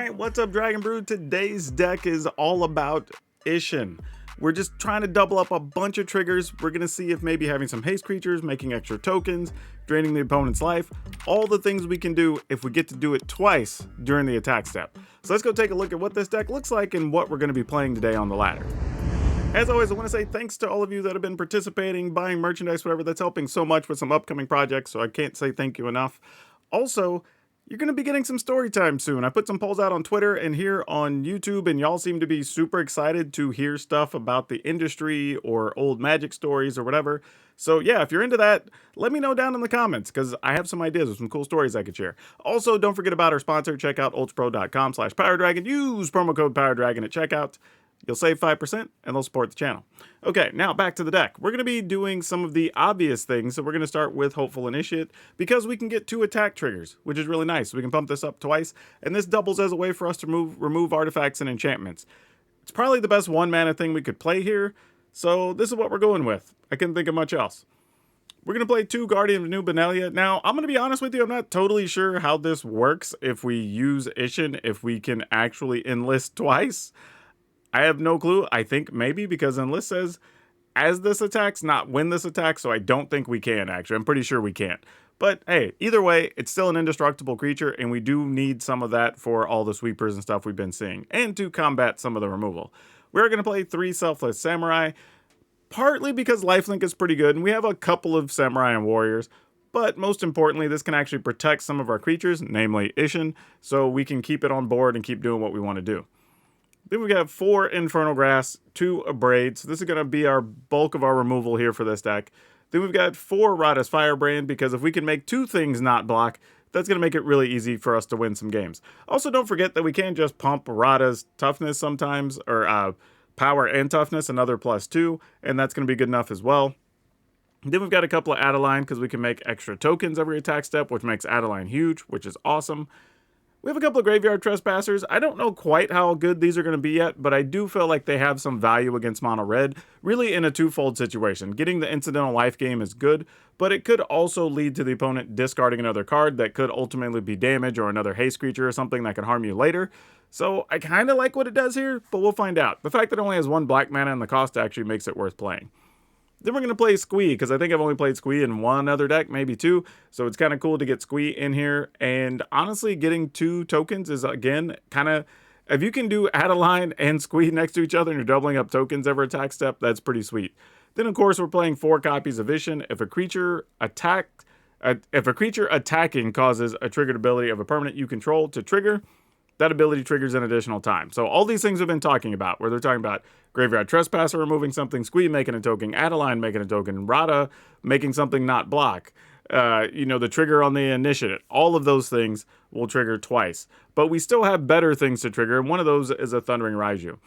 Alright, what's up Dragon Brood? Today's deck is all about Isshin. We're just trying to double up a bunch of triggers. We're going to see if maybe having some haste creatures, making extra tokens, draining the opponent's life, all the things we can do if we get to do it twice during the attack step. So let's go take a look at what this deck looks like and what we're going to be playing today on the ladder. As always, I want to say thanks to all of you that have been participating, buying merchandise, whatever. That's helping so much with some upcoming projects, so I can't say thank you enough. Also, you're going to be getting some story time soon. I put some polls out on Twitter and here on YouTube, and y'all seem to be super excited to hear stuff about the industry or old Magic stories or whatever. So yeah, if you're into that, let me know down in the comments, because I have some ideas of some cool stories I could share. Also, don't forget about our sponsor. Check out ultrapro.com/PowrDragn. Use promo code PowrDragn at checkout. You'll save 5% and they'll support the channel. Okay, now back to the deck. We're going to be doing some of the obvious things. So we're going to start with Hopeful Initiate because we can get 2 attack triggers, which is really nice. We can pump this up twice, and this doubles as a way for us to remove artifacts and enchantments. It's probably the best 1-mana thing we could play here, so this is what we're going with. I couldn't think of much else. We're going to play 2 Guardian of New Benelia. Now, I'm going to be honest with you, I'm not totally sure how this works if we use Isshin, if we can actually enlist twice. I have no clue. I think maybe because Enlist says as this attacks, not when this attacks, so I don't think we can actually. I'm pretty sure we can't. But hey, either way, it's still an indestructible creature, and we do need some of that for all the sweepers and stuff we've been seeing, and to combat some of the removal. We're going to play 3 Selfless Samurai, partly because lifelink is pretty good, and we have a couple of Samurai and Warriors, but most importantly, this can actually protect some of our creatures, namely Isshin, so we can keep it on board and keep doing what we want to do. Then we got 4 Infernal Grass, 2 Abrade, so this is going to be our bulk of our removal here for this deck. Then we've got 4 Rakdos Firebrand, because if we can make 2 things not block, that's going to make it really easy for us to win some games. Also, don't forget that we can just pump Radha's toughness sometimes, or power and toughness, another +2, and that's going to be good enough as well. Then we've got a couple of Adeline, because we can make extra tokens every attack step, which makes Adeline huge, which is awesome. We have a couple of Graveyard Trespassers. I don't know quite how good these are going to be yet, but I do feel like they have some value against mono red, really in a twofold situation. Getting the incidental life gain is good, but it could also lead to the opponent discarding another card that could ultimately be damage, or another haste creature or something that could harm you later. So I kind of like what it does here, but we'll find out. The fact that it only has 1 black mana and the cost actually makes it worth playing. Then we're going to play Squee, because I think I've only played Squee in 1 other deck, maybe 2. So it's kind of cool to get Squee in here. And honestly, getting 2 tokens is, again, kind of... If you can do Adeline and Squee next to each other and you're doubling up tokens every attack step, that's pretty sweet. Then, of course, we're playing 4 copies of Isshin. If a creature attacking causes a triggered ability of a permanent you control to trigger, that ability triggers an additional time. So all these things we've been talking about, where they're talking about Graveyard Trespasser removing something, Squee making a token, Adeline making a token, Radha making something not block, the trigger on the initiative. All of those things will trigger twice. But we still have better things to trigger, and one of those is a Thundering Raiju.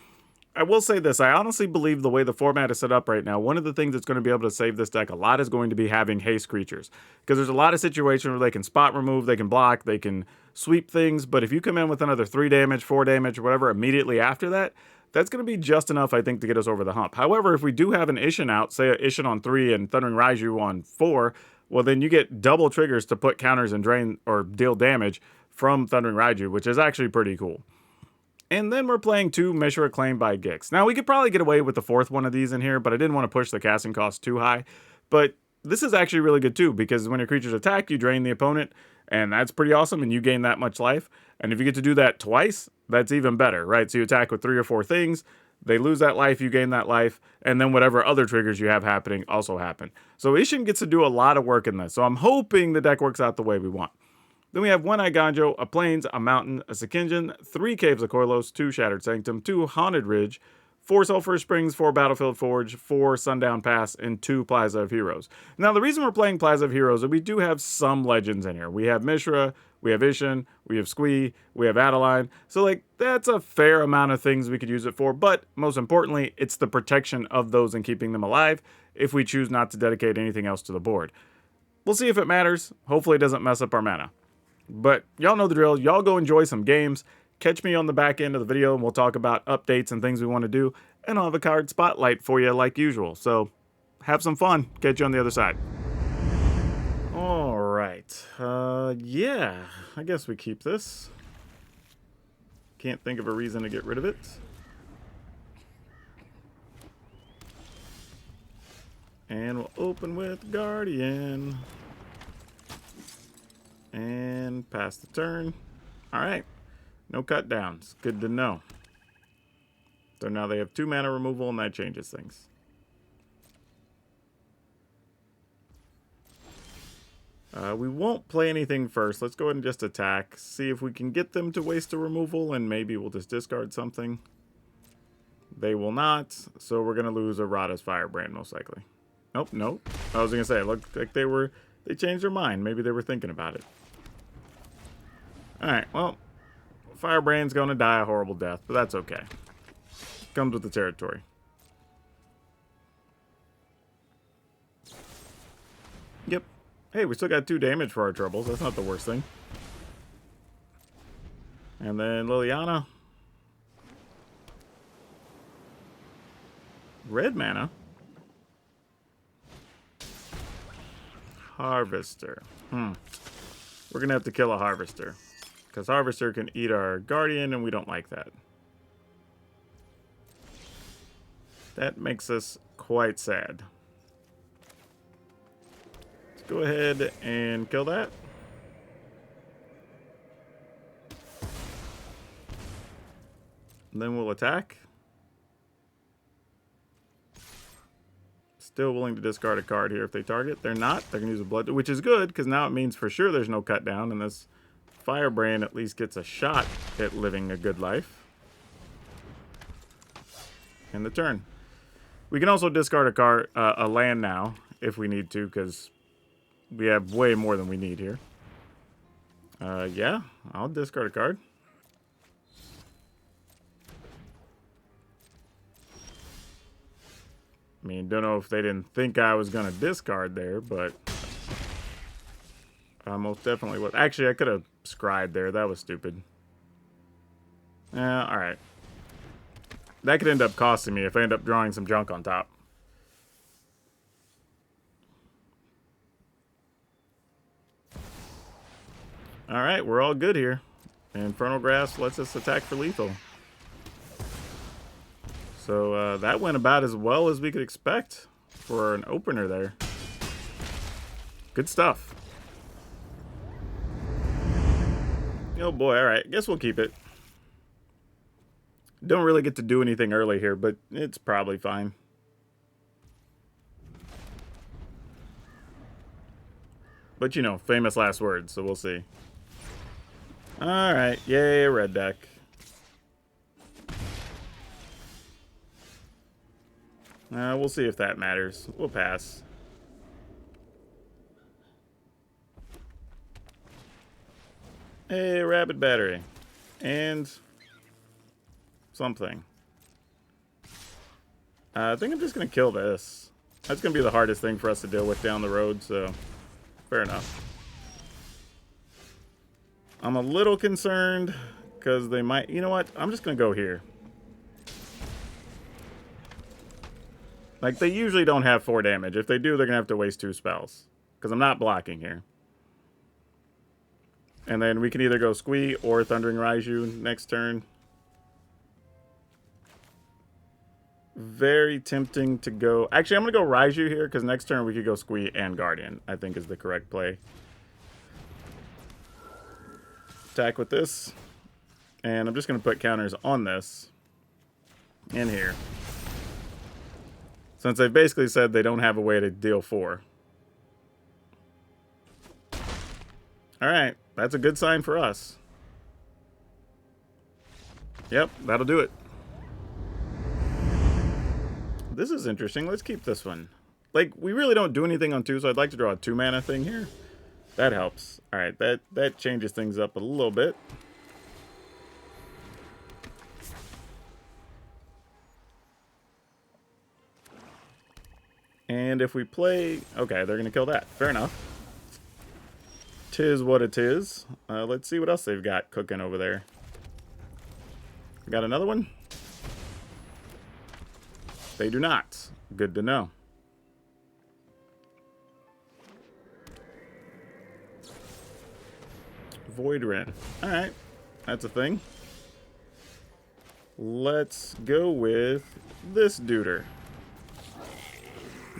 I will say this, I honestly believe the way the format is set up right now, one of the things that's going to be able to save this deck a lot is going to be having haste creatures. Because there's a lot of situations where they can spot remove, they can block, they can sweep things, but if you come in with another 3 damage, 4 damage, or whatever immediately after that, that's going to be just enough, I think, to get us over the hump. However, if we do have an Isshin out, say an Isshin on 3 and Thundering Raiju on 4, well then you get double triggers to put counters and drain or deal damage from Thundering Raiju, which is actually pretty cool. And then we're playing 2 Mishra Claimed by Gix. Now, we could probably get away with the 4th one of these in here, but I didn't want to push the casting cost too high. But this is actually really good too, because when your creatures attack, you drain the opponent, and that's pretty awesome, and you gain that much life. And if you get to do that twice, that's even better, right? So you attack with 3 or 4 things, they lose that life, you gain that life, and then whatever other triggers you have happening also happen. So Isshin gets to do a lot of work in this, so I'm hoping the deck works out the way we want. Then we have 1 Iganjo, a Plains, a Mountain, a Sekinjin, 3 Caves of Koilos, 2 Shattered Sanctum, 2 Haunted Ridge, 4 Sulphur Springs, 4 Battlefield Forge, 4 Sundown Pass, and 2 Plaza of Heroes. Now, the reason we're playing Plaza of Heroes is we do have some legends in here. We have Mishra, we have Isshin, we have Squee, we have Adeline. So, that's a fair amount of things we could use it for, but most importantly, it's the protection of those and keeping them alive if we choose not to dedicate anything else to the board. We'll see if it matters. Hopefully it doesn't mess up our mana. But y'all know the drill. Y'all go enjoy some games. Catch me on the back end of the video, and we'll talk about updates and things we want to do. And I'll have a card spotlight for you like usual. So have some fun. Catch you on the other side. All right. Yeah. I guess we keep this. Can't think of a reason to get rid of it. And we'll open with Guardian. And pass the turn. Alright. No cut downs. Good to know. So now they have 2 mana removal, and that changes things. We won't play anything first. Let's go ahead and just attack. See if we can get them to waste a removal, and maybe we'll just discard something. They will not, so we're going to lose a Rakdos Firebrand, most likely. Nope, nope. I was going to say, it looked like they changed their mind. Maybe they were thinking about it. Alright, well, Firebrand's going to die a horrible death, but that's okay. Comes with the territory. Yep. Hey, we still got 2 damage for our troubles. That's not the worst thing. And then Liliana. Red mana. Harvester. We're going to have to kill a Harvester. Because Harvester can eat our Guardian, and we don't like that. That makes us quite sad. Let's go ahead and kill that. And then we'll attack. Still willing to discard a card here if they target. They're not. They're going to use a blood, which is good, because now it means for sure there's no cut down, and this Firebrand at least gets a shot at living a good life. And the turn. We can also discard a card, a land now, if we need to, because we have way more than we need here. Yeah, I'll discard a card. I mean, don't know if they didn't think I was going to discard there, but I most definitely was. Actually, I could have scribed there. That was stupid. Alright. That could end up costing me if I end up drawing some junk on top. Alright, we're all good here. Infernal Grasp lets us attack for lethal. So that went about as well as we could expect for an opener there. Good stuff. Oh boy, alright. Guess we'll keep it. Don't really get to do anything early here, but it's probably fine. But you know, famous last words, so we'll see. Alright, yay, red deck. We'll see if that matters. We'll pass. Hey, Rapid Battery. And something. I think I'm just going to kill this. That's going to be the hardest thing for us to deal with down the road, so fair enough. I'm a little concerned because they might... You know what? I'm just going to go here. Like, they usually don't have 4 damage. If they do, they're going to have to waste 2 spells. Because I'm not blocking here. And then we can either go Squee or Thundering Raiju next turn. Very tempting to go... Actually, I'm going to go Raiju here, because next turn we could go Squee and Guardian, I think is the correct play. Attack with this. And I'm just going to put counters on this. And here. Since they basically said they don't have a way to deal 4. Alright, that's a good sign for us. Yep, that'll do it. This is interesting. Let's keep this one. Like, we really don't do anything on 2, so I'd like to draw a 2-mana thing here. That helps. Alright, that changes things up a little bit. And if we play... Okay, they're going to kill that. Fair enough. Tis what it is. Let's see what else they've got cooking over there. Got another one? They do not. Good to know. Void Wren. Alright. That's a thing. Let's go with this duder.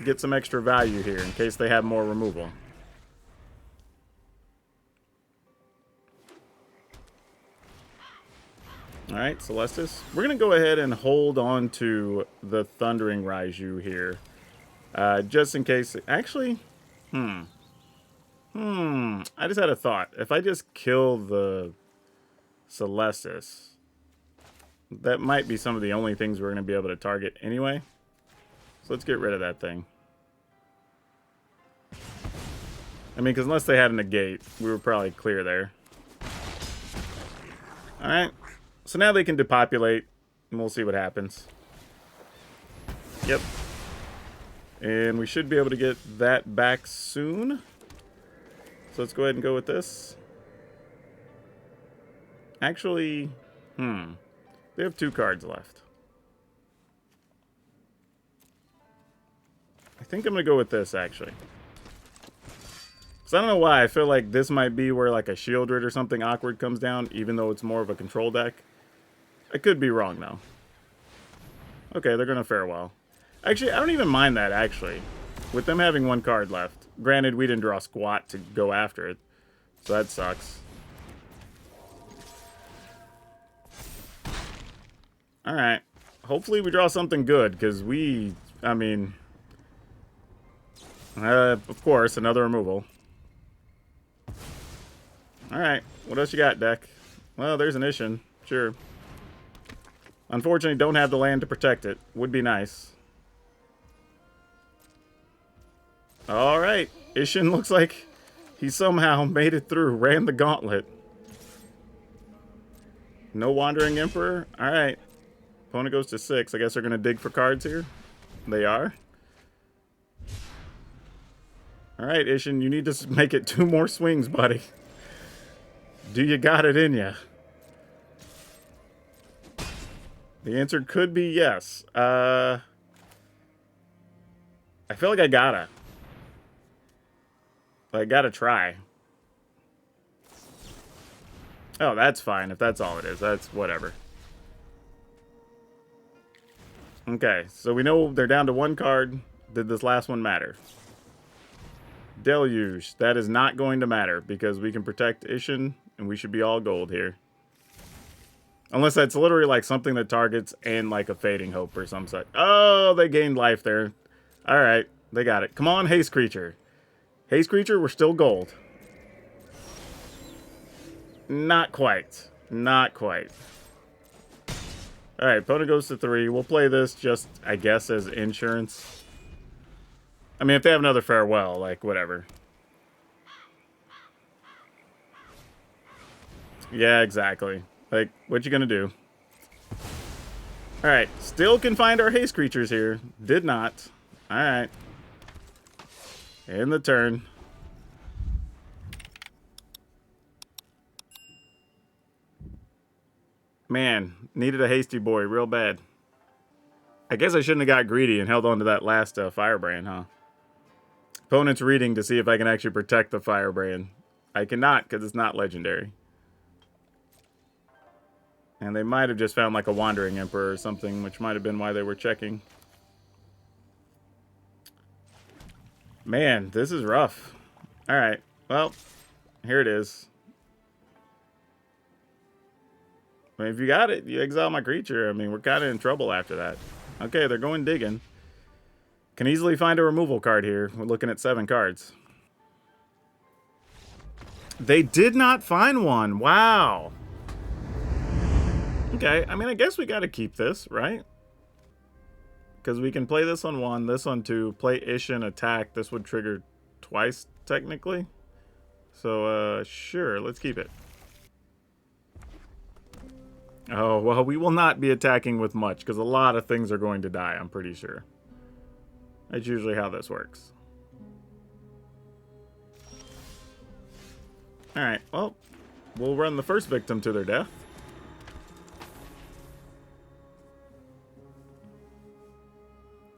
Get some extra value here in case they have more removal. Alright, Celestis. We're going to go ahead and hold on to the Thundering Raiju here. Just in case... Actually, I just had a thought. If I just kill the Celestis, that might be some of the only things we're going to be able to target anyway. So let's get rid of that thing. I mean, because unless they had a negate, we were probably clear there. Alright. So now they can depopulate, and we'll see what happens. Yep. And we should be able to get that back soon. So let's go ahead and go with this. Actually, they have 2 cards left. I think I'm going to go with this, actually. So I don't know why. I feel like this might be where like a Shieldred or something awkward comes down, even though it's more of a control deck. I could be wrong, though. Okay, they're going to fare well. Actually, I don't even mind that, actually. With them having 1 card left. Granted, we didn't draw squat to go after it. So that sucks. Alright. Hopefully we draw something good, because I mean... of course, another removal. Alright, what else you got, deck? Well, there's an Isshin, sure. Unfortunately, don't have the land to protect it. Would be nice. Alright, Isshin looks like he somehow made it through, ran the gauntlet. No Wandering Emperor? Alright. Opponent goes to 6. I guess they're going to dig for cards here. They are. Alright, Isshin, you need to make it 2 more swings, buddy. Do you got it in ya? The answer could be yes. I feel like I gotta. I gotta try. Oh, that's fine. If that's all it is, that's whatever. Okay, so we know they're down to 1 card. Did this last one matter? Deluge. That is not going to matter because we can protect Isshin and we should be all gold here. Unless that's literally like something that targets and like a Fading Hope or some such. Oh, they gained life there. Alright, they got it. Come on, Haste Creature. Haste Creature, we're still gold. Not quite. Not quite. Alright, opponent goes to 3. We'll play this just, I guess, as insurance. I mean, if they have another Farewell, like, whatever. Yeah, exactly. Like, what you gonna do? Alright, still can find our haste creatures here. Did not. Alright. In the turn. Man, needed a hasty boy real bad. I guess I shouldn't have got greedy and held on to that last Firebrand, huh? Opponent's reading to see if I can actually protect the Firebrand. I cannot because it's not legendary. And they might have just found like a Wandering Emperor or something, which might have been why they were checking. Man, this is rough. Alright, well, here it is. I mean, if you got it, you exile my creature. I mean, we're kind of in trouble after that. Okay, they're going digging. Can easily find a removal card here. We're looking at 7 cards. They did not find one. Wow. Okay, I mean, I guess we got to keep this, right? Because we can play this on 1, this on 2, play Isshin, attack. This would trigger twice, technically. So, sure, let's keep it. Oh, well, we will not be attacking with much, because a lot of things are going to die, I'm pretty sure. That's usually how this works. Alright, well, we'll run the first victim to their death.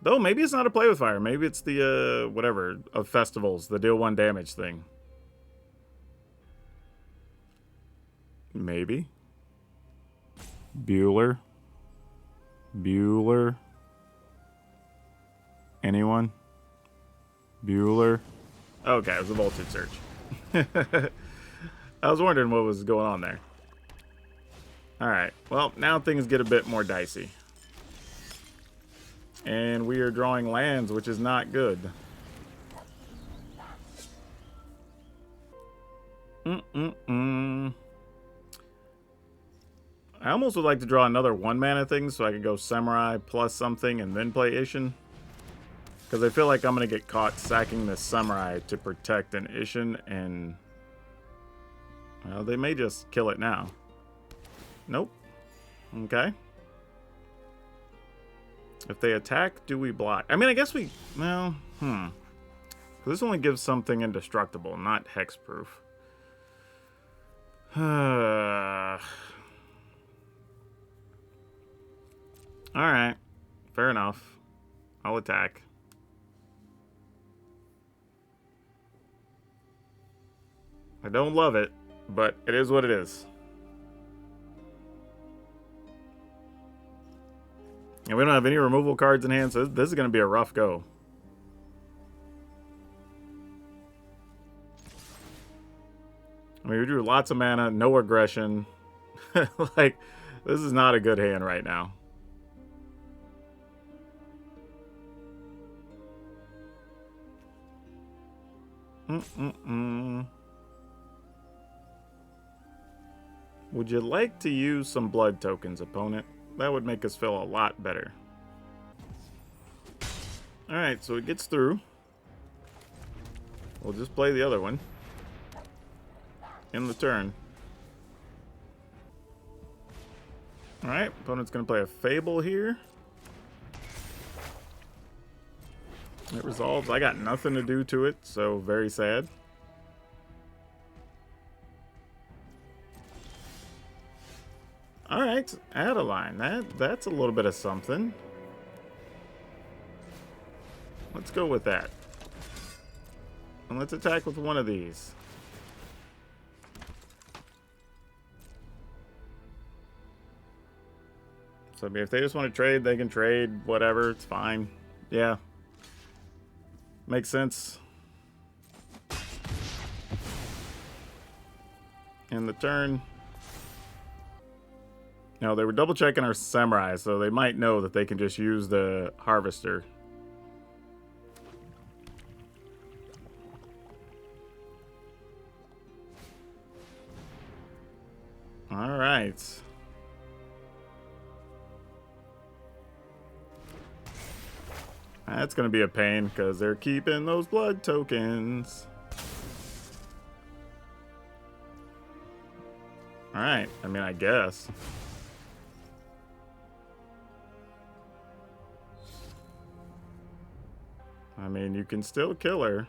Though, maybe it's not a play with fire. Maybe it's the, whatever, of festivals, the deal 1 damage thing. Maybe. Bueller. Bueller? Anyone? Bueller? Okay, it was a voltage search. I was wondering what was going on there. Alright, well, now things get a bit more dicey. And we are drawing lands, which is not good. I almost would like to draw another 1-mana thing so I could go Samurai plus something and then play Isshin. Because I feel like I'm going to get caught sacking the Samurai to protect an Isshin, and well, they may just kill it now. Nope. Okay. If they attack, do we block? I mean, I guess we... Well, this only gives something indestructible, not hexproof. Alright. Fair enough. I'll attack. I don't love it, but it is what it is. And we don't have any removal cards in hand, so this is going to be a rough go. I mean, we drew lots of mana, no aggression. Like, this is not a good hand right now. Would you like to use some blood tokens, opponent? That would make us feel a lot better. Alright, so it gets through. We'll just play the other one. In the turn. Alright, opponent's going to play a Fable here. It resolves. I got nothing to do to it, so very sad. Alright, Adeline. That's a little bit of something. Let's go with that. And let's attack with one of these. So if they just want to trade, they can trade. Whatever, it's fine. Yeah. Makes sense. In the turn. No, they were double checking our Samurai, so they might know that they can just use the Harvester. Alright. That's going to be a pain, because they're keeping those blood tokens. Alright, I mean, I guess. I mean, you can still kill her.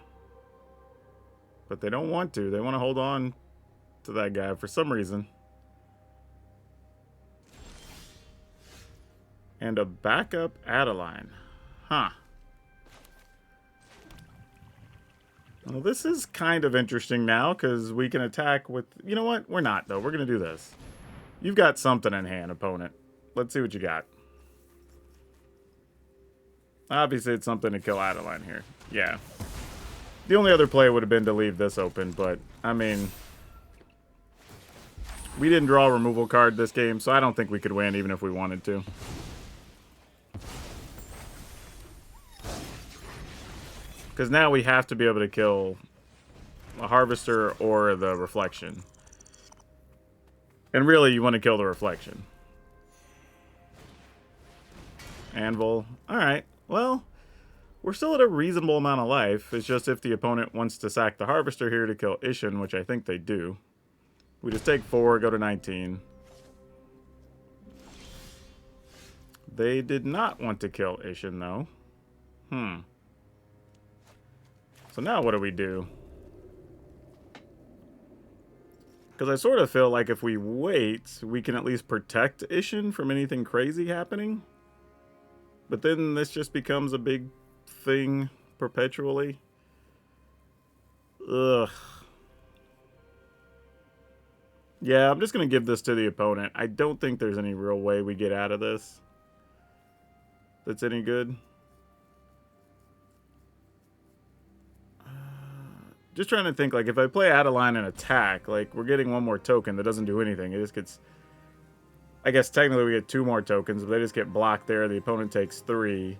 But they don't want to. They want to hold on to that guy for some reason. And a backup Adeline. Huh. Well, this is kind of interesting now, because we can attack with... You know what? We're not, though. We're going to do this. You've got something in hand, opponent. Let's see what you got. Obviously, it's something to kill Adeline here. Yeah. The only other play would have been to leave this open, but, I mean... We didn't draw a removal card this game, so I don't think we could win, even if we wanted to. Because now we have to be able to kill a Harvester or the Reflection. And really, you want to kill the Reflection. Anvil. Alright, well, we're still at a reasonable amount of life. It's just if the opponent wants to sack the Harvester here to kill Isshin, which I think they do. We just take 4, go to 19. They did not want to kill Isshin, though. So now what do we do? Because I sort of feel like if we wait, we can at least protect Isshin from anything crazy happening. But then this just becomes a big thing perpetually. Ugh. Yeah, I'm just going to give this to the opponent. I don't think there's any real way we get out of this. that's any good. Just trying to think, like, if I play Adeline and attack, like, we're getting one more token that doesn't do anything. It just gets... I guess technically we get 2 more tokens, but they just get blocked there. The opponent takes 3.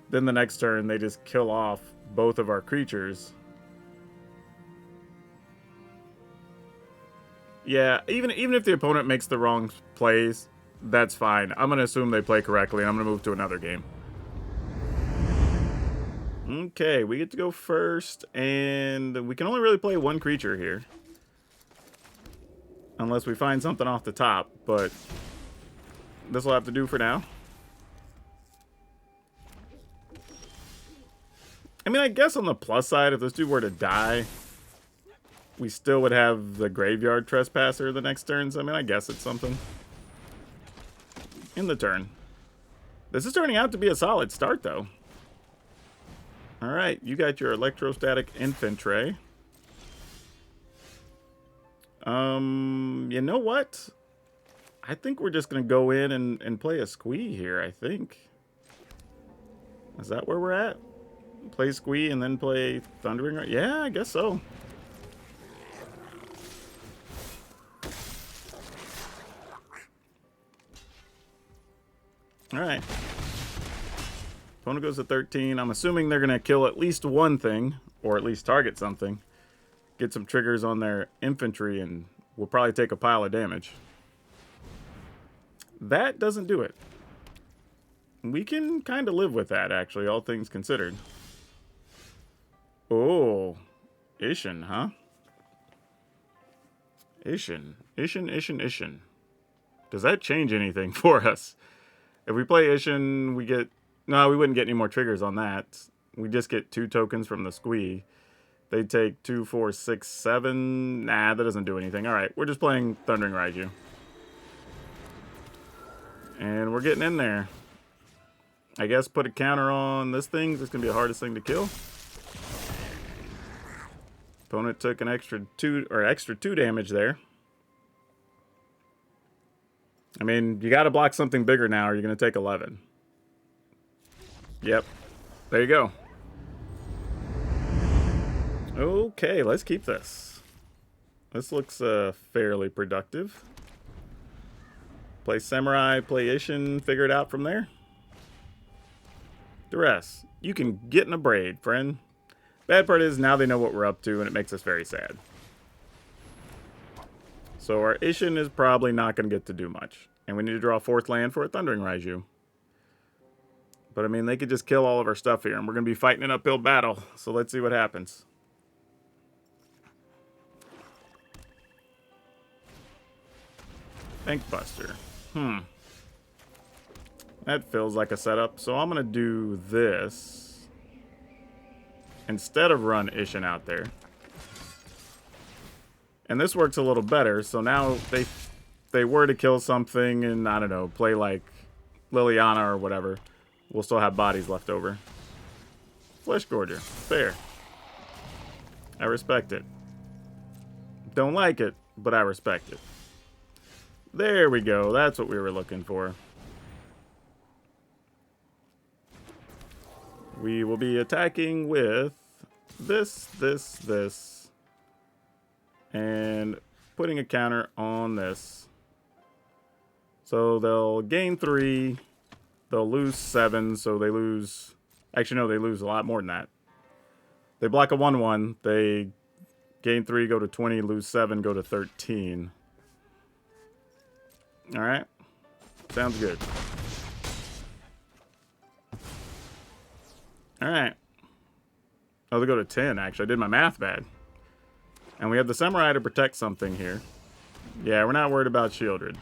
Then the next turn, they just kill off both of our creatures. Yeah, even if the opponent makes the wrong plays, that's fine. I'm going to assume they play correctly, and I'm going to move to another game. Okay, we get to go first, and we can only really play 1 creature here. Unless we find something off the top, but this will have to do for now. I mean, I guess on the plus side, if this dude were to die, we still would have the Graveyard Trespasser the next turn. So, I mean, I guess it's something. In the turn. This is turning out to be a solid start, though. Alright, you got your Electrostatic Infantry. You know what? I think we're just going to go in and play a Squee here, I think. Is that where we're at? Play Squee and then play Thundering Rage? Yeah, I guess so. Alright. Opponent goes to 13. I'm assuming they're going to kill at least one thing, or at least target something. Get some triggers on their infantry, and we'll probably take a pile of damage. That doesn't do it. We can kind of live with that, actually, all things considered. Oh, Isshin, huh? Isshin. Does that change anything for us? If we play Isshin, we get... No, we wouldn't get any more triggers on that. We just get 2 tokens from the Squee. They take 2, 4, 6, 7. Nah, that doesn't do anything. Alright, we're just playing Thundering Raiju. And we're getting in there. I guess put a counter on this thing. This is going to be the hardest thing to kill. Opponent took an extra 2 damage there. I mean, you got to block something bigger now or you're going to take 11. Yep. There you go. Okay, let's keep this. This looks fairly productive. Play Samurai, play Isshin, figure it out from there. Duress, you can get in a braid, friend. Bad part is now they know what we're up to, and it makes us very sad. So our Isshin is probably not going to get to do much. And we need to draw a 4th land for a Thundering Raiju. But, I mean, they could just kill all of our stuff here, and we're going to be fighting an uphill battle. So let's see what happens. Bankbuster. That feels like a setup. So I'm going to do this. Instead of run Isshin out there. And this works a little better. So now they were to kill something and, I don't know, play like Liliana or whatever. We'll still have bodies left over. Flesh Gorger. Fair. I respect it. Don't like it, but I respect it. There we go. That's what we were looking for. We will be attacking with this, and putting a counter on this. So they'll gain 3. They'll lose 7, so they lose... Actually, no, they lose a lot more than that. They block a 1/1. They gain 3, go to 20, lose 7, go to 13. Alright. Sounds good. Alright. Oh, they go to 10, actually. I did my math bad. And we have the Samurai to protect something here. Yeah, we're not worried about Shieldred.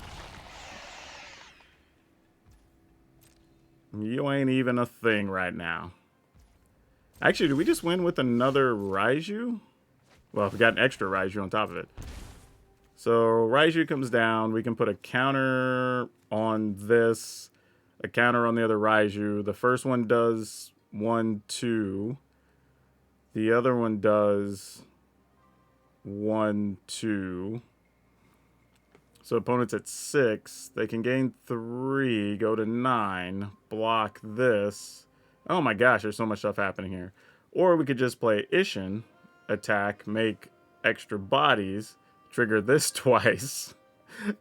You ain't even a thing right now. Actually, did we just win with another Raiju? Well, we got an extra Raiju on top of it. So, Raiju comes down. We can put a counter on this. A counter on the other Raiju. The first one does 1, 2. The other one does 1, 2. So opponent's at 6. They can gain 3, go to 9, block this. Oh my gosh, there's so much stuff happening here. Or we could just play Isshin, attack, make extra bodies, trigger this twice.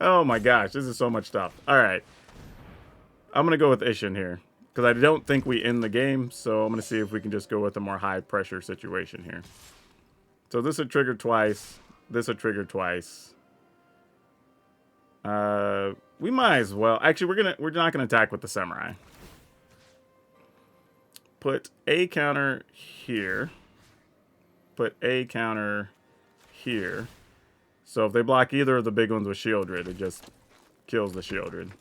Oh my gosh, this is so much stuff. Alright. I'm going to go with Isshin here. Because I don't think we end the game, so I'm going to see if we can just go with a more high-pressure situation here. So this would trigger twice. This would trigger twice. We might as well. Actually, we're not gonna attack with the samurai. Put a counter here. Put a counter here. So if they block either of the big ones with Shieldred, it just kills the Shieldred.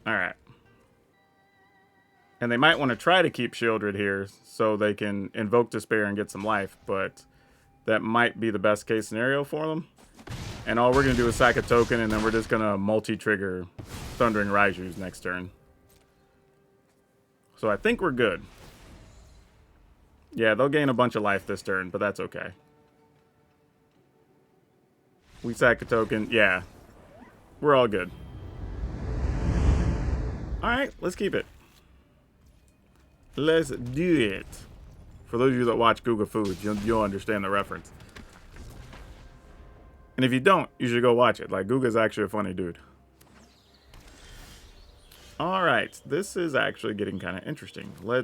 Alright. And they might want to try to keep Shieldred here so they can invoke Despair and get some life, but that might be the best case scenario for them. And all we're going to do is sack a token, and then we're just going to multi-trigger Thundering Raijus next turn. So I think we're good. Yeah, they'll gain a bunch of life this turn, but that's okay. We sack a token. Yeah, we're all good. Alright, let's keep it. Let's do it. For those of you that watch Google Foods, you'll understand the reference. And if you don't, you should go watch it. Like, Guga's actually a funny dude. Alright, this is actually getting kind of interesting. I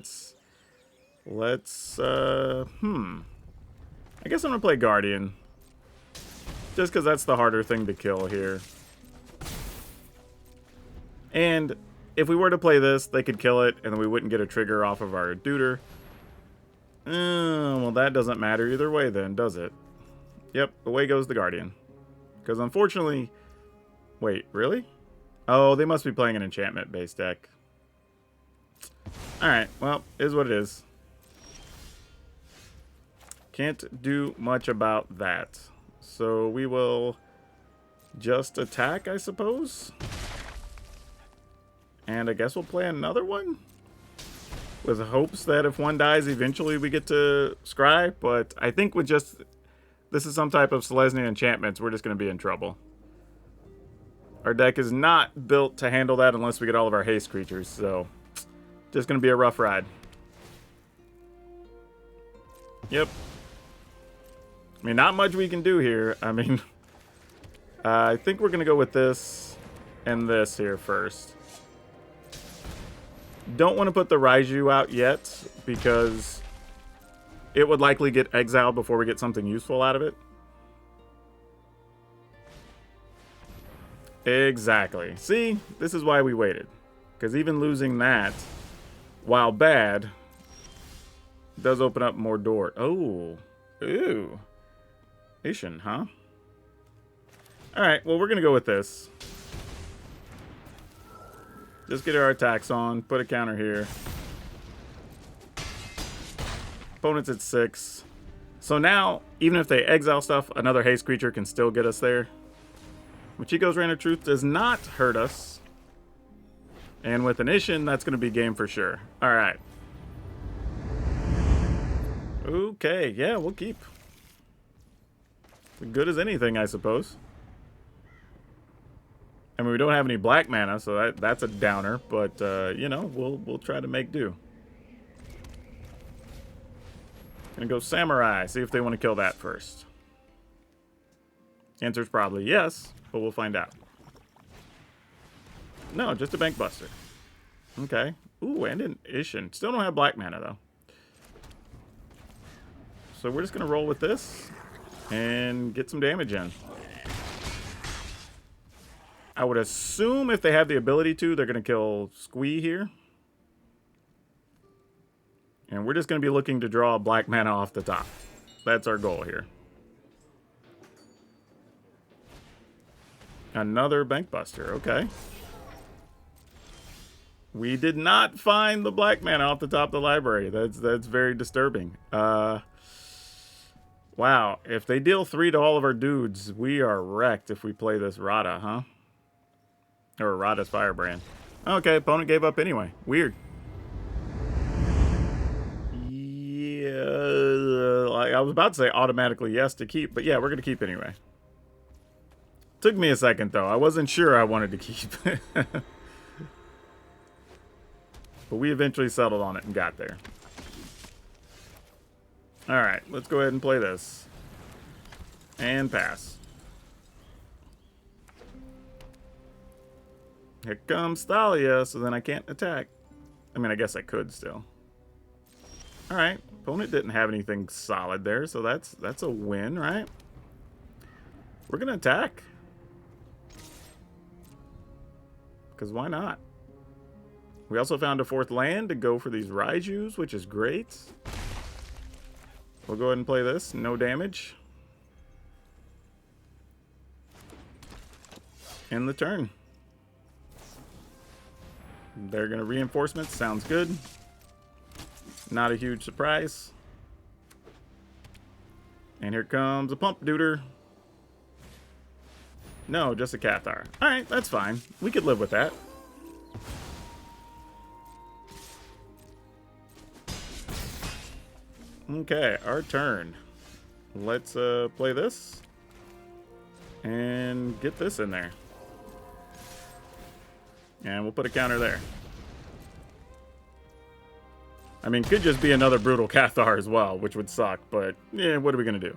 guess I'm going to play Guardian. Just because that's the harder thing to kill here. And if we were to play this, they could kill it, and then we wouldn't get a trigger off of our Deuter. Well, that doesn't matter either way then, does it? Yep, away goes the Guardian. Because unfortunately... Wait, really? Oh, they must be playing an enchantment-based deck. Alright, well, is what it is. Can't do much about that. So we will just attack, I suppose? And I guess we'll play another one? With hopes that if one dies, eventually we get to scry. But I think with just... This is some type of Selesnya Enchantments. We're just going to be in trouble. Our deck is not built to handle that unless we get all of our haste creatures. So, just going to be a rough ride. Yep. I mean, not much we can do here. I mean, I think we're going to go with this and this here first. Don't want to put the Raiju out yet because it would likely get exiled before we get something useful out of it. Exactly. See, this is why we waited. Because even losing that, while bad, does open up more door. Oh. Ooh. Isshin, huh? Alright, well, we're going to go with this. Just get our attacks on. Put a counter here. Opponent's at 6. So now, even if they exile stuff, another haste creature can still get us there. Machiko's Rain of Truth does not hurt us. And with an Isshin, that's going to be game for sure. Alright. Okay, yeah, we'll keep. Good as anything, I suppose. I mean, we don't have any black mana, so that's a downer. But, you know, we'll try to make do. Gonna go Samurai, see if they want to kill that first. Answer's probably yes, but we'll find out. No, just a Bank Buster. Okay. Ooh, and an Isshin. Still don't have black mana, though. So we're just gonna roll with this and get some damage in. I would assume if they have the ability to, they're gonna kill Squee here. And we're just going to be looking to draw black mana off the top. That's our goal here. Another Bank Buster. Okay. We did not find the black mana off the top of the library. That's very disturbing. Wow. If they deal 3 to all of our dudes, we are wrecked if we play this Rada, huh? Or Rada's Firebrand. Okay, opponent gave up anyway. Weird. I was about to say automatically yes to keep, but yeah, we're going to keep anyway. Took me a second, though. I wasn't sure I wanted to keep. But we eventually settled on it and got there. Alright, let's go ahead and play this. And pass. Here comes Thalia, so then I can't attack. I mean, I guess I could still. Alright, opponent didn't have anything solid there, so that's a win, right? We're going to attack. Because why not? We also found a 4th land to go for these Raijus, which is great. We'll go ahead and play this. No damage. End the turn. They're going to reinforcements. Sounds good. Not a huge surprise. And here comes a pump duder. No, just a Cathar. Alright, that's fine. We could live with that. Okay, our turn. Let's play this. And get this in there. And we'll put a counter there. I mean, could just be another brutal Cathar as well, which would suck, but yeah, what are we going to do?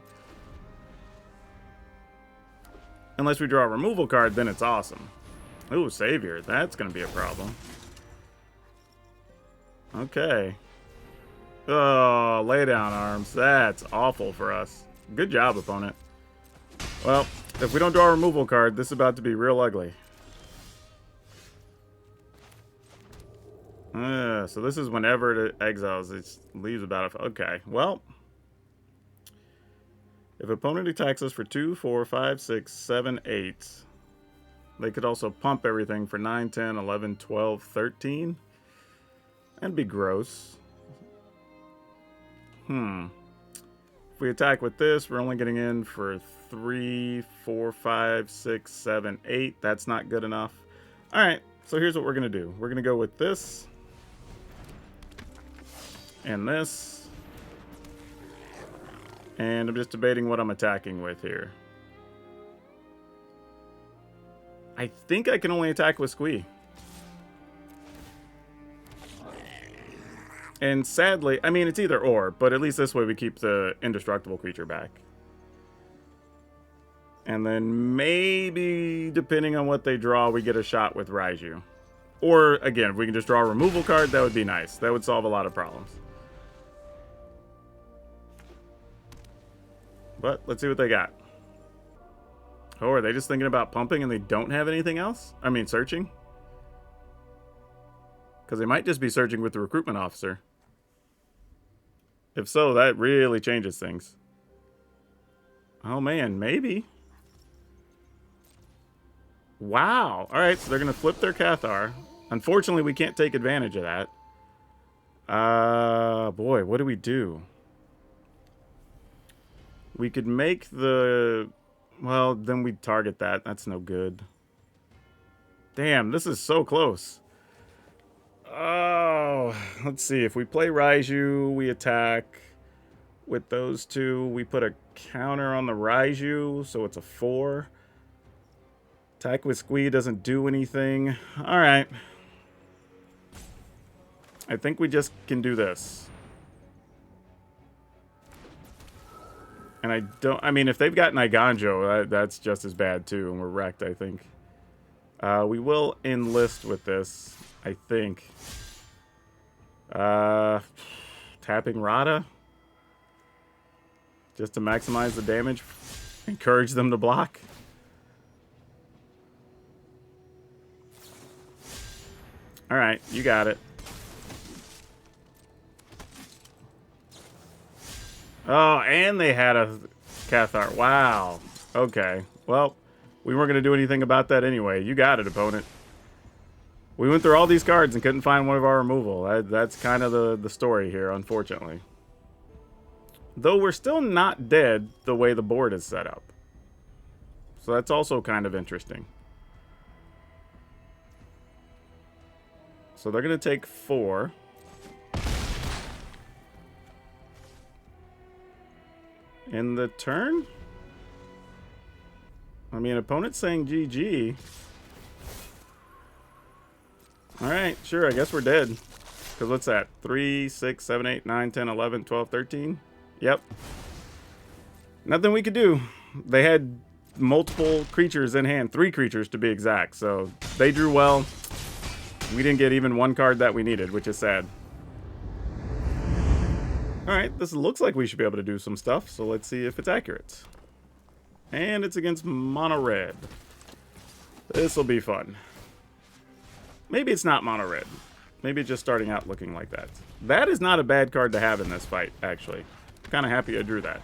Unless we draw a removal card, then it's awesome. Ooh, Savior. That's going to be a problem. Okay. Oh, lay down arms. That's awful for us. Good job, opponent. Well, if we don't draw a removal card, this is about to be real ugly. So this is whenever it exiles, it leaves about a... Okay, well... If opponent attacks us for 2, 4, 5, 6, 7, 8... They could also pump everything for 9, 10, 11, 12, 13. That'd be gross. If we attack with this, we're only getting in for 3, 4, 5, 6, 7, 8. That's not good enough. Alright, so here's what we're going to do. We're going to go with this. And this. And I'm just debating what I'm attacking with here. I think I can only attack with Squee. And sadly, I mean, it's either or, but at least this way we keep the indestructible creature back. And then maybe, depending on what they draw, we get a shot with Raiju. Or, again, if we can just draw a removal card, that would be nice. That would solve a lot of problems. But, let's see what they got. Oh, are they just thinking about pumping and they don't have anything else? I mean, searching? Because they might just be searching with the recruitment officer. If so, that really changes things. Oh, man, maybe. Wow. All right, so they're going to flip their Cathar. Unfortunately, we can't take advantage of that. Boy, what do we do? We could make the... Well, then we'd target that. That's no good. Damn, this is so close. Oh, let's see. If we play Raiju, we attack with those two. We put a counter on the Raiju, so it's a 4. Attack with Squee doesn't do anything. All right. I think we just can do this. And I mean, if they've got Niganjo, that's just as bad too, and we're wrecked, I think. We will enlist with this, I think. Tapping Rada. Just to maximize the damage. Encourage them to block. Alright, you got it. Oh, and they had a Cathar. Wow. Okay. Well, we weren't going to do anything about that anyway. You got it, opponent. We went through all these cards and couldn't find one of our removal. That's kind of the story here, unfortunately. Though we're still not dead the way the board is set up. So that's also kind of interesting. So they're going to take 4. In the turn? I mean, opponent's saying GG. Alright, sure, I guess we're dead. Because what's that? 3, 6, 7, 8, 9, 10, 11, 12, 13? Yep. Nothing we could do. They had multiple creatures in hand. 3 creatures to be exact. So they drew well. We didn't get even one card that we needed, which is sad. Alright, this looks like we should be able to do some stuff. So let's see if it's accurate. And it's against mono red. This will be fun. Maybe it's not mono red. Maybe it's just starting out looking like that. That is not a bad card to have in this fight, actually. I'm kind of happy I drew that.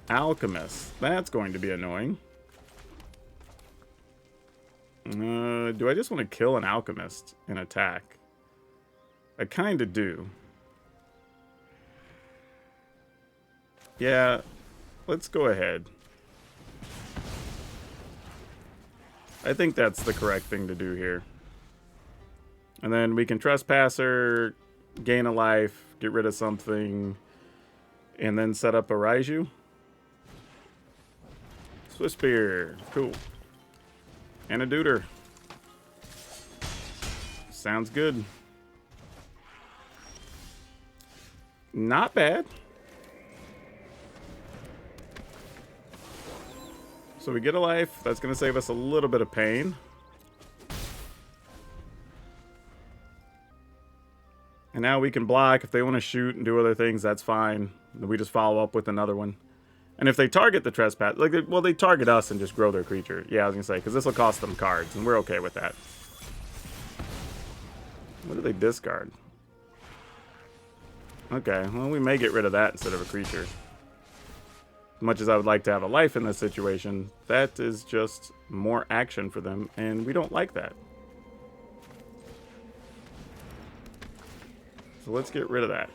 Alchemist. That's going to be annoying. Do I just want to kill an Alchemist and attack? I kind of do. Yeah, let's go ahead. I think that's the correct thing to do here. And then we can Trespasser, gain a life, get rid of something, and then set up a Raiju. Swiss Spear, cool. And a Deuter. Sounds good. Not bad. So we get a life. That's going to save us a little bit of pain. And now we can block. If they want to shoot and do other things, that's fine. We just follow up with another one. And if they target the trespass, like, well, they target us and just grow their creature. Yeah, I was going to say, because this will cost them cards, and we're okay with that. What do they discard? Okay, well, we may get rid of that instead of a creature. As much as I would like to have a life in this situation, that is just more action for them, and we don't like that. So let's get rid of that.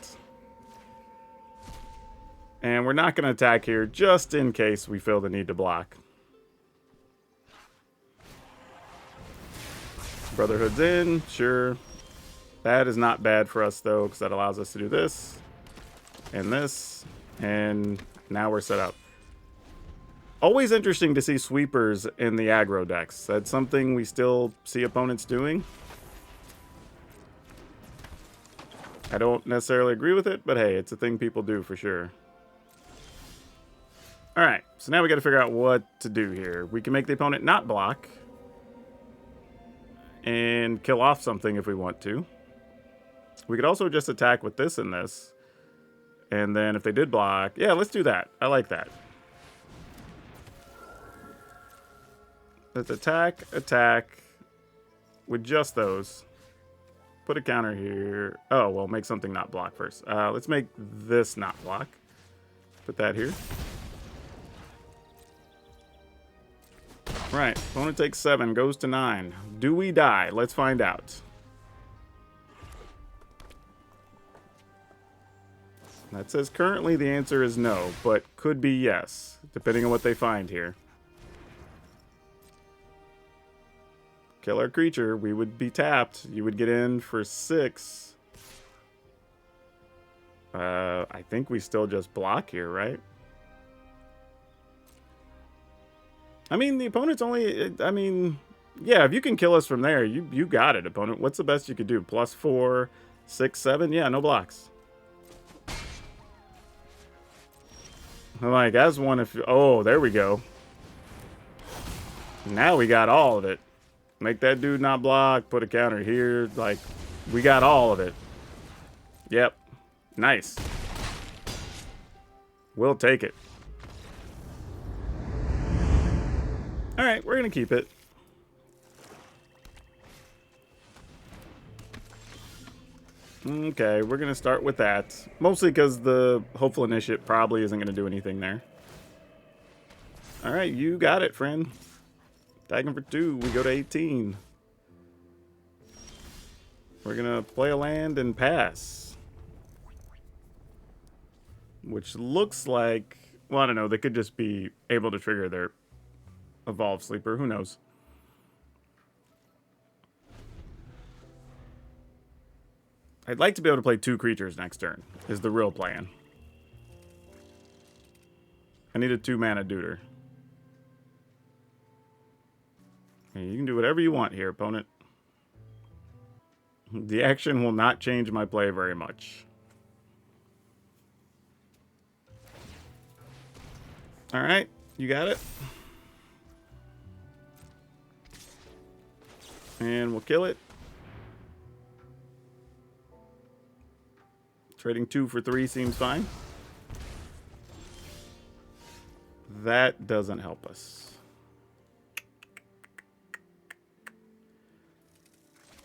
And we're not going to attack here, just in case we feel the need to block. Brotherhood's in, sure. That is not bad for us, though, because that allows us to do this, and now we're set up. Always interesting to see sweepers in the aggro decks. That's something we still see opponents doing. I don't necessarily agree with it, but hey, it's a thing people do for sure. Alright, so now we got to figure out what to do here. We can make the opponent not block. And kill off something if we want to. We could also just attack with this and this. And then if they did block... Yeah, let's do that. I like that. Let's attack, with just those. Put a counter here. Oh, well, make something not block first. Let's make this not block. Put that here. Right, opponent takes 7, goes to 9. Do we die? Let's find out. That says currently the answer is no, but could be yes, depending on what they find here. Kill our creature, we would be tapped. You would get in for 6. I think we still just block here, right? I mean, the opponent's only... I mean, yeah, if you can kill us from there, you got it, opponent. What's the best you could do? +4, 6, 7? Yeah, no blocks. I'm like, as one if... Oh, there we go. Now we got all of it. Make that dude not block, put a counter here. Like, we got all of it. Yep. Nice. We'll take it. Alright, we're going to keep it. Okay, we're going to start with that. Mostly because the Hopeful Initiate probably isn't going to do anything there. Alright, you got it, friend. Tagging for 2, we go to 18. We're going to play a land and pass. Which looks like... Well, I don't know, they could just be able to trigger their Evolved Sleeper, who knows? I'd like to be able to play 2 creatures next turn, is the real plan. I need a 2-mana Deuter. You can do whatever you want here, opponent. The action will not change my play very much. Alright, you got it. And we'll kill it. Trading 2 for 3 seems fine. That doesn't help us.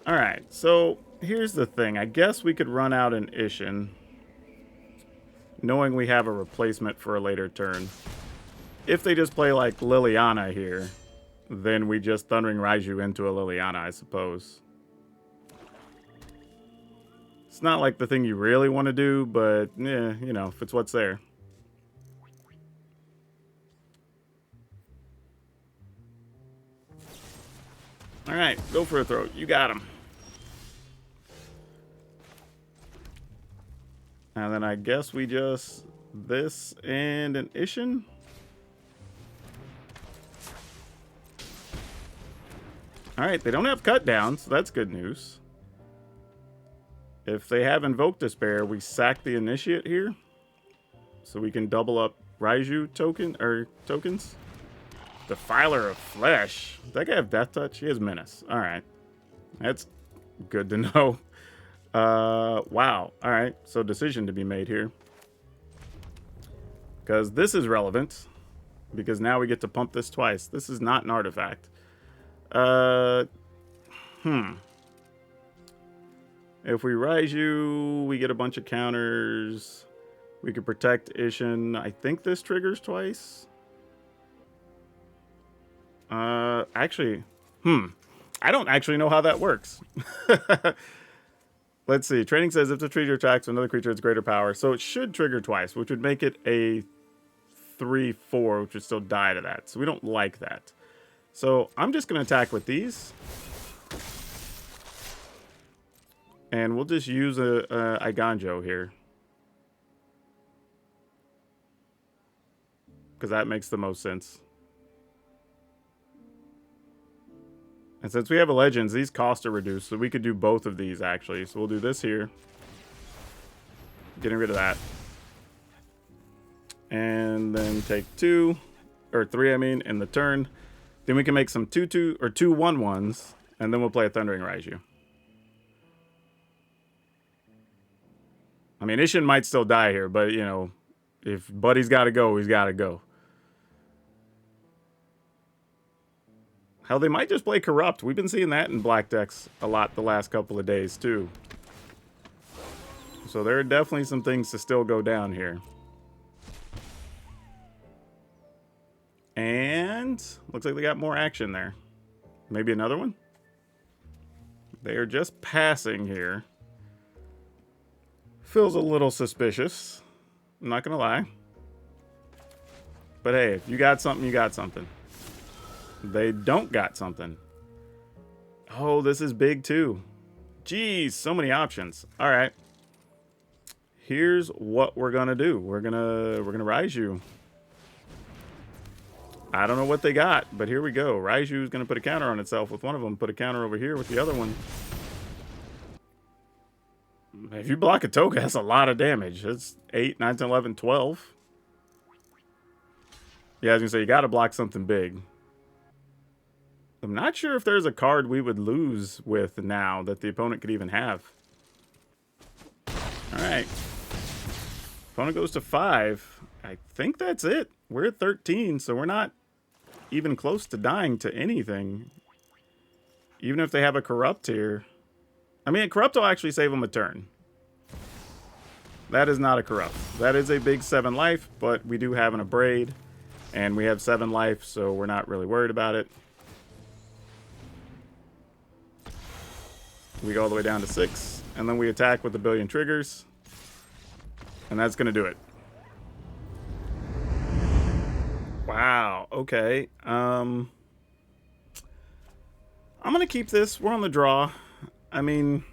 Alright, so here's the thing. I guess we could run out an Isshin, knowing we have a replacement for a later turn. If they just play like Liliana here, then we just Thundering Raiju into a Liliana, I suppose. It's not like the thing you really want to do, but yeah, you know, if it's what's there. Alright, go for a throat. You got him. And then I guess we just this and an Isshin. Alright, they don't have cut down, so that's good news. If they have Invoke Despair, we sack the Initiate here. So we can double up Raiju tokens. Defiler of Flesh. Does that guy have Death Touch? He has Menace. Alright. That's good to know. Wow. Alright, so decision to be made here. Because this is relevant. Because now we get to pump this twice. This is not an artifact. If we Raiju, we get a bunch of counters. We could protect Isshin. I think this triggers twice. Actually, I don't actually know how that works. Let's see. Training says if the creature attacks another creature has greater power. So it should trigger twice, which would make it a 3/4, which would still die to that. So we don't like that. So I'm just going to attack with these. And we'll just use a Iganjo here. Because that makes the most sense. And since we have a Legends, these costs are reduced. So we could do both of these, actually. So we'll do this here. Getting rid of that. And then take 2. Or 3, I mean, in the turn. Then we can make some 2/2 or 2/1/1s. And then we'll play a Thundering Raiju. I mean, Isshin might still die here, but, you know, if Buddy's got to go, he's got to go. Hell, they might just play Corrupt. We've been seeing that in black decks a lot the last couple of days, too. So there are definitely some things to still go down here. And looks like they got more action there. Maybe another one? They are just passing here. Feels a little suspicious. I'm not going to lie. But hey, if you got something, you got something. They don't got something. Oh, this is big too. Jeez, so many options. All right. Here's what we're going to do. We're going to Raiju. I don't know what they got, but here we go. Raiju's going to put a counter on itself with one of them. Put a counter over here with the other one. If you block a token, that's a lot of damage. It's 8, 9, 10, 11, 12. Yeah, I was going to say, you got to block something big. I'm not sure if there's a card we would lose with now that the opponent could even have. Alright. Opponent goes to 5. I think that's it. We're at 13, so we're not even close to dying to anything. Even if they have a Corrupt here. I mean, a Corrupt will actually save them a turn. That is not a Corrupt. That is a big 7 life, but we do have an Abrade. And we have 7 life, so we're not really worried about it. We go all the way down to 6. And then we attack with a billion triggers. And that's going to do it. Wow. Okay. I'm going to keep this. We're on the draw. I mean,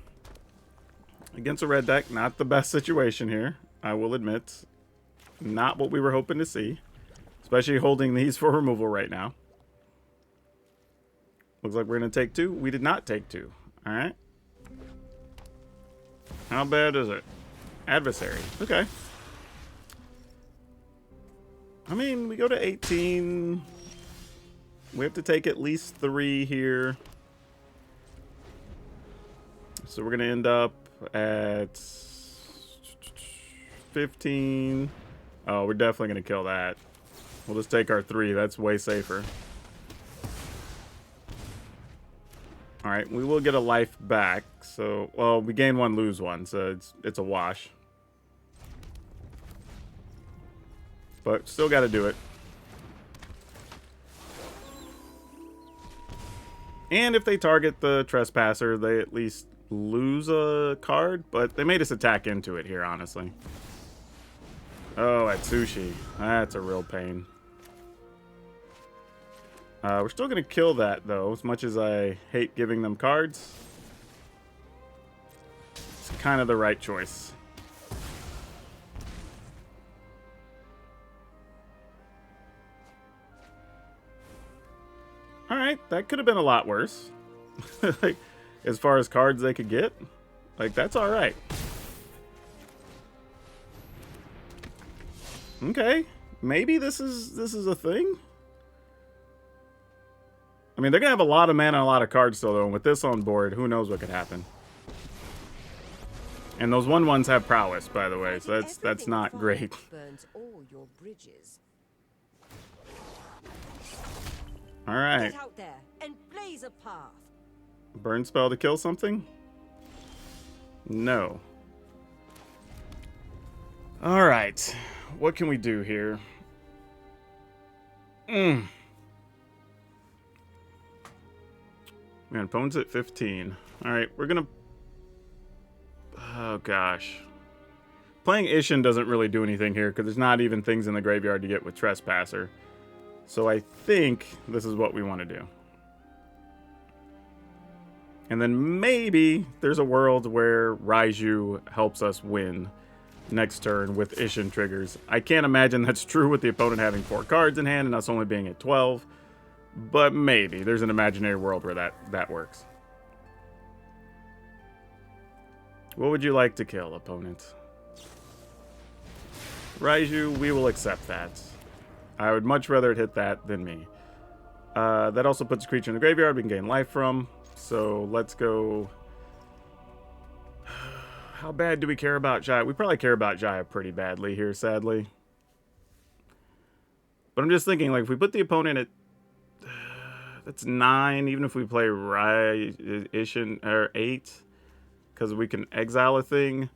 Against a red deck, not the best situation here, I will admit. Not what we were hoping to see. Especially holding these for removal right now. Looks like we're going to take 2. We did not take 2. Alright. How bad is it? Adversary. Okay. I mean, we go to 18. We have to take at least 3 here. So we're going to end up at 15. Oh, we're definitely going to kill that. We'll just take our 3. That's way safer. Alright, we will get a life back. So, well, we gain 1, lose 1. So it's a wash. But still got to do it. And if they target the Trespasser, they at least lose a card. But they made us attack into it here, honestly. Oh, Atsushi. That's a real pain. We're still going to kill that, though, as much as I hate giving them cards. It's kind of the right choice. Alright, that could have been a lot worse. Like, as far as cards they could get. Like, that's alright. Okay, maybe this is a thing. I mean, they're gonna have a lot of mana and a lot of cards still, though. And with this on board, who knows what could happen. And those 1/1s have prowess, by the way, so that's not great. All right. Burn spell to kill something? No. All right. What can we do here? Man, opponent's at 15. All right, we're gonna... Oh, gosh. Playing Isshin doesn't really do anything here because there's not even things in the graveyard to get with Trespasser. So I think this is what we want to do. And then maybe there's a world where Raiju helps us win next turn with Isshin triggers. I can't imagine that's true with the opponent having 4 cards in hand and us only being at 12. But maybe there's an imaginary world where that works. What would you like to kill, opponent? Raiju, we will accept that. I would much rather it hit that than me. That also puts a creature in the graveyard we can gain life from. So let's go. How bad do we care about Jaya? We probably care about Jaya pretty badly here, sadly. But I'm just thinking, like, if we put the opponent at... That's 9, even if we play Isshin, or 8, because we can exile a thing.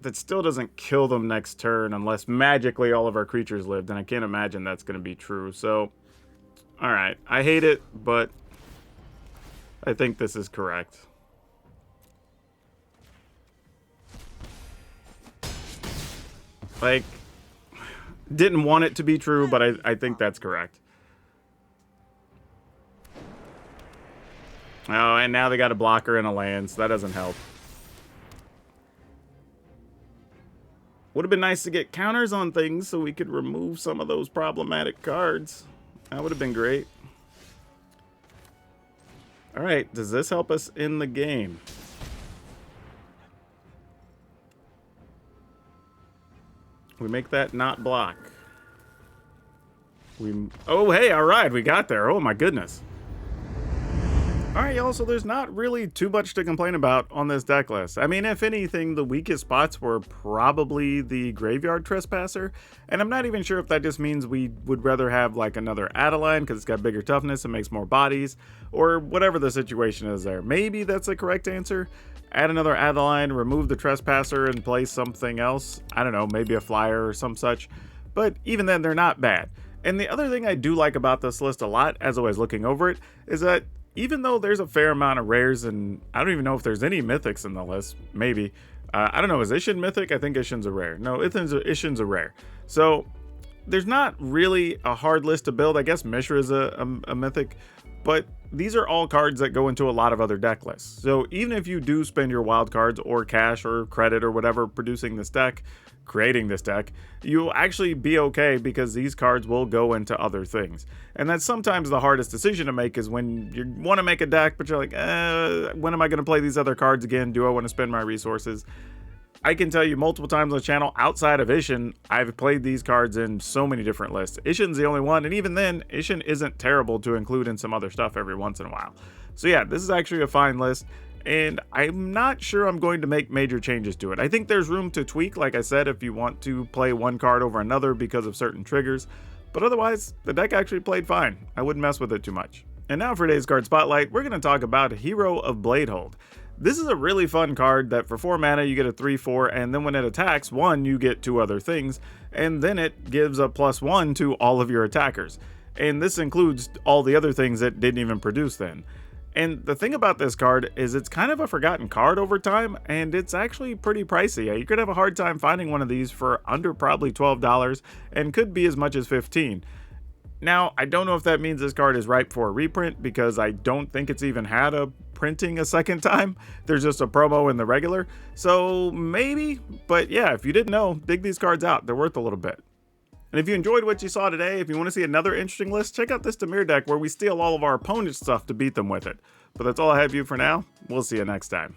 That still doesn't kill them next turn unless magically all of our creatures lived, and I can't imagine that's going to be true. So, alright, I hate it, but I think this is correct. Like, didn't want it to be true, but I think that's correct. Oh, and now they got a blocker and a land, so that doesn't help. Would have been nice to get counters on things so we could remove some of those problematic cards. That would have been great. Alright, does this help us in the game? We make that not block. Oh, hey, alright, we got there. Oh, my goodness. Alright, y'all, so there's not really too much to complain about on this deck list. I mean, if anything, the weakest spots were probably the Graveyard Trespasser, and I'm not even sure if that just means we would rather have, like, another Adeline, because it's got bigger toughness and makes more bodies, or whatever the situation is there. Maybe that's the correct answer. Add another Adeline, remove the Trespasser, and play something else. I don't know, maybe a flyer or some such. But even then, they're not bad. And the other thing I do like about this list a lot, as I was looking over it, is that even though there's a fair amount of rares, and I don't even know if there's any mythics in the list, maybe. I don't know, is Isshin mythic? I think Isshin's a rare. No, Isshin's a rare. So there's not really a hard list to build. I guess Mishra is a mythic, but these are all cards that go into a lot of other deck lists. So even if you do spend your wild cards or cash or credit or whatever producing this deck, creating this deck, you'll actually be okay because these cards will go into other things. And that's sometimes the hardest decision to make, is when you want to make a deck, but you're like, when am I going to play these other cards again? Do I want to spend my resources? I can tell you multiple times on the channel, outside of Isshin, I've played these cards in so many different lists. Isshin's the only one, and even then, Isshin isn't terrible to include in some other stuff every once in a while. So yeah, this is actually a fine list, and I'm not sure I'm going to make major changes to it. I think there's room to tweak, like I said, if you want to play one card over another because of certain triggers, but otherwise, the deck actually played fine. I wouldn't mess with it too much. And now for today's card spotlight, we're going to talk about Hero of Bladehold. This is a really fun card that for 4 mana you get a 3/4, and then when it attacks 1 you get 2 other things, and then it gives a +1 to all of your attackers. And this includes all the other things that didn't even produce then. And the thing about this card is it's kind of a forgotten card over time, and it's actually pretty pricey. You could have a hard time finding one of these for under probably $12, and could be as much as $15. Now, I don't know if that means this card is ripe for a reprint, because I don't think it's even had a printing a second time. There's just a promo in the regular, so maybe. But yeah, if you didn't know, dig these cards out. They're worth a little bit. And if you enjoyed what you saw today, if you want to see another interesting list, check out this Dimir deck where we steal all of our opponent's stuff to beat them with it. But that's all I have for you for now. We'll see you next time.